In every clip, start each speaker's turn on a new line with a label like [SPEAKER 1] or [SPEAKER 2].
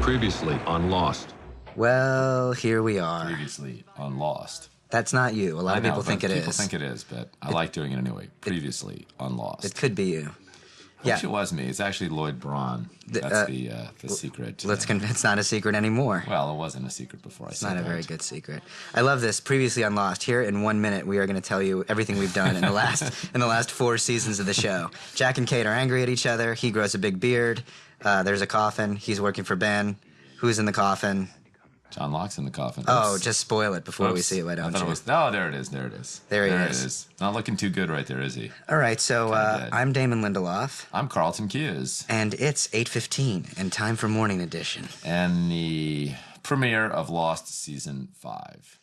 [SPEAKER 1] Previously on Lost.
[SPEAKER 2] Well, here we are.
[SPEAKER 3] Previously on Lost.
[SPEAKER 2] That's not you. A lot of people think it is.
[SPEAKER 3] People think it is, but I like doing it anyway. Previously on Lost.
[SPEAKER 2] It could be you.
[SPEAKER 3] I wish it was me. It's actually Lloyd Braun. That's the secret.
[SPEAKER 2] It's not a secret anymore.
[SPEAKER 3] Well, it wasn't a secret before I said that.
[SPEAKER 2] It's not a very good secret. I love this. Previously on Lost. Here in 1 minute, we are going to tell you everything we've done in the last 4 seasons of the show. Jack and Kate are angry at each other. He grows a big beard. There's a coffin. He's working for Ben. Who's in the coffin?
[SPEAKER 3] John Locke's in the coffin.
[SPEAKER 2] Oh, just spoil it before we see it, why don't you?
[SPEAKER 3] There it is. There it is.
[SPEAKER 2] There he is.
[SPEAKER 3] Not looking too good right there, is he?
[SPEAKER 2] All right, so I'm Damon Lindelof.
[SPEAKER 3] I'm Darlton Because.
[SPEAKER 2] And it's 8:15 and time for Morning Edition.
[SPEAKER 3] And the premiere of Lost Season 5.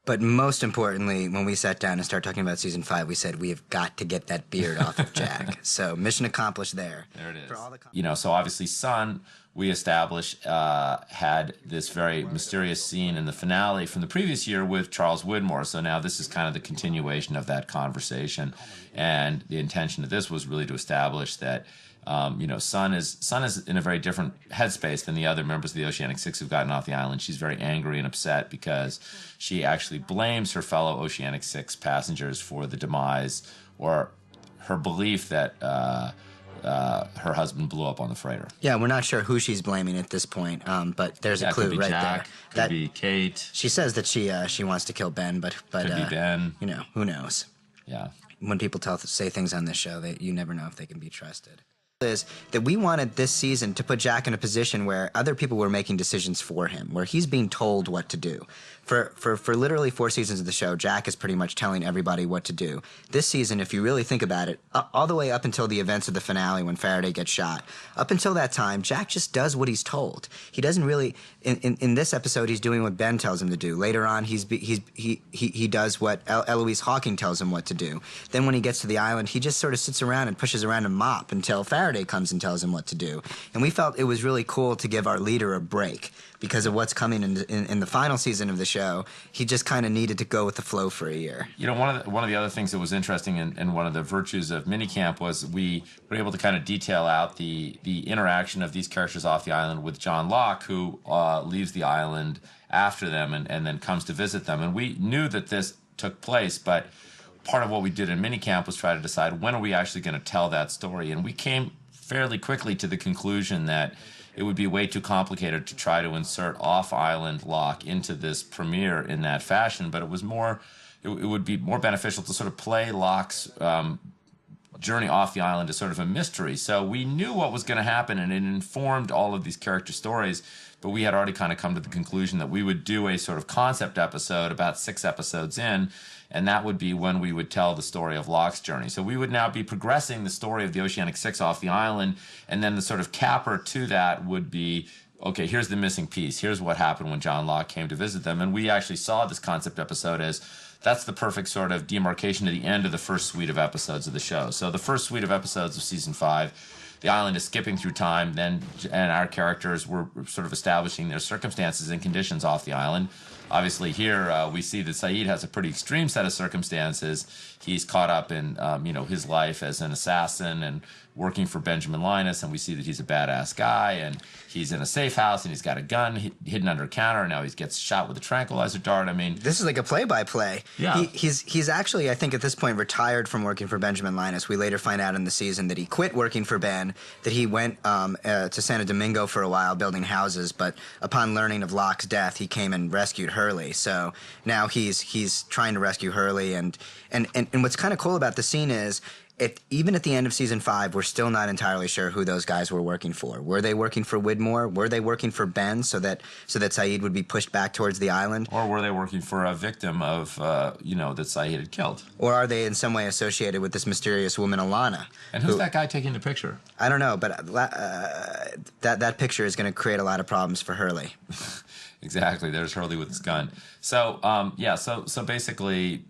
[SPEAKER 2] But most importantly, when we sat down and started talking about Season 5, we said we have got to get that beard off of Jack. So mission accomplished there.
[SPEAKER 3] There it is. So obviously Sun, we established, had this very mysterious scene in the finale from the previous year with Charles Widmore. So now this is kind of the continuation of that conversation. And the intention of this was really to establish that Sun is in a very different headspace than the other members of the Oceanic Six who've gotten off the island. She's very angry and upset because she actually blames her fellow Oceanic Six passengers for the demise, or her belief that her husband blew up on the freighter. Yeah,
[SPEAKER 2] we're not sure who she's blaming at this point, but there's a clue right
[SPEAKER 3] Jack,
[SPEAKER 2] there.
[SPEAKER 3] Could be Kate.
[SPEAKER 2] She says that she wants to kill Ben, but
[SPEAKER 3] could be Ben.
[SPEAKER 2] Who knows?
[SPEAKER 3] Yeah.
[SPEAKER 2] When people say things on this show, you never know if they can be trusted. Is that we wanted this season to put Jack in a position where other people were making decisions for him, where he's being told what to do. For literally 4 seasons of the show, Jack is pretty much telling everybody what to do. This season, if you really think about it, all the way up until the events of the finale when Faraday gets shot, up until that time, Jack just does what he's told. He doesn't really. In this episode, he's doing what Ben tells him to do. Later on, he does what Eloise Hawking tells him what to do. Then when he gets to the island, he just sort of sits around and pushes around a mop until Faraday comes and tells him what to do. And we felt it was really cool to give our leader a break. Because of what's coming in the final season of the show, he just kind of needed to go with the flow for a year.
[SPEAKER 3] One of the other things that was interesting and one of the virtues of minicamp was we were able to kind of detail out the interaction of these characters off the island with John Locke, who leaves the island after them and then comes to visit them. And we knew that this took place, but part of what we did in minicamp was try to decide when are we actually going to tell that story. And we came fairly quickly to the conclusion that it would be way too complicated to try to insert off-island Locke into this premiere in that fashion, but it would be more beneficial to sort of play Locke's journey off the island as sort of a mystery. So we knew what was going to happen, and it informed all of these character stories, but we had already kind of come to the conclusion that we would do a sort of concept episode about 6 episodes in, and that would be when we would tell the story of Locke's journey. So we would now be progressing the story of the Oceanic Six off the island, and then the sort of capper to that would be, okay, here's the missing piece. Here's what happened when John Locke came to visit them. And we actually saw this concept episode as that's the perfect sort of demarcation to the end of the first suite of episodes of the show. So the first suite of episodes of Season 5, the island is skipping through time, and our characters were sort of establishing their circumstances and conditions off the island. Obviously, here we see that Sayid has a pretty extreme set of circumstances. He's caught up in, his life as an assassin and working for Benjamin Linus, and we see that he's a badass guy, and he's in a safe house, and he's got a gun hidden under a counter, and now he gets shot with a tranquilizer dart. I mean,
[SPEAKER 2] this is like a play-by-play.
[SPEAKER 3] Yeah.
[SPEAKER 2] He's actually, I think, at this point, retired from working for Benjamin Linus. We later find out in the season that he quit working for Ben, that he went to Santo Domingo for a while building houses, but upon learning of Locke's death, he came and rescued Hurley. So now he's trying to rescue Hurley, and what's kind of cool about the scene is, even at the end of Season 5, we're still not entirely sure who those guys were working for. Were they working for Widmore? Were they working for Ben so that Sayid would be pushed back towards the island?
[SPEAKER 3] Or were they working for a victim of, that Sayid had killed?
[SPEAKER 2] Or are they in some way associated with this mysterious woman, Alana?
[SPEAKER 3] And who's that guy taking the picture?
[SPEAKER 2] I don't know, but that picture is going to create a lot of problems for Hurley.
[SPEAKER 3] Exactly. There's Hurley with his gun. So so basically,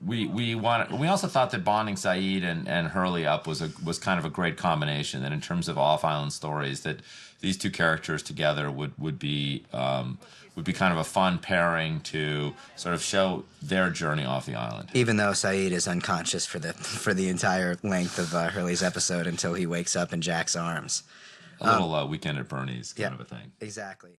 [SPEAKER 3] we also thought that bonding Sayid and Hurley up was kind of a great combination. That in terms of off-island stories, that these two characters together would be kind of a fun pairing to sort of show their journey off the island.
[SPEAKER 2] Even though Sayid is unconscious for the entire length of Hurley's episode until he wakes up in Jack's arms.
[SPEAKER 3] A little Weekend at Bernie's kind of a thing.
[SPEAKER 2] Exactly.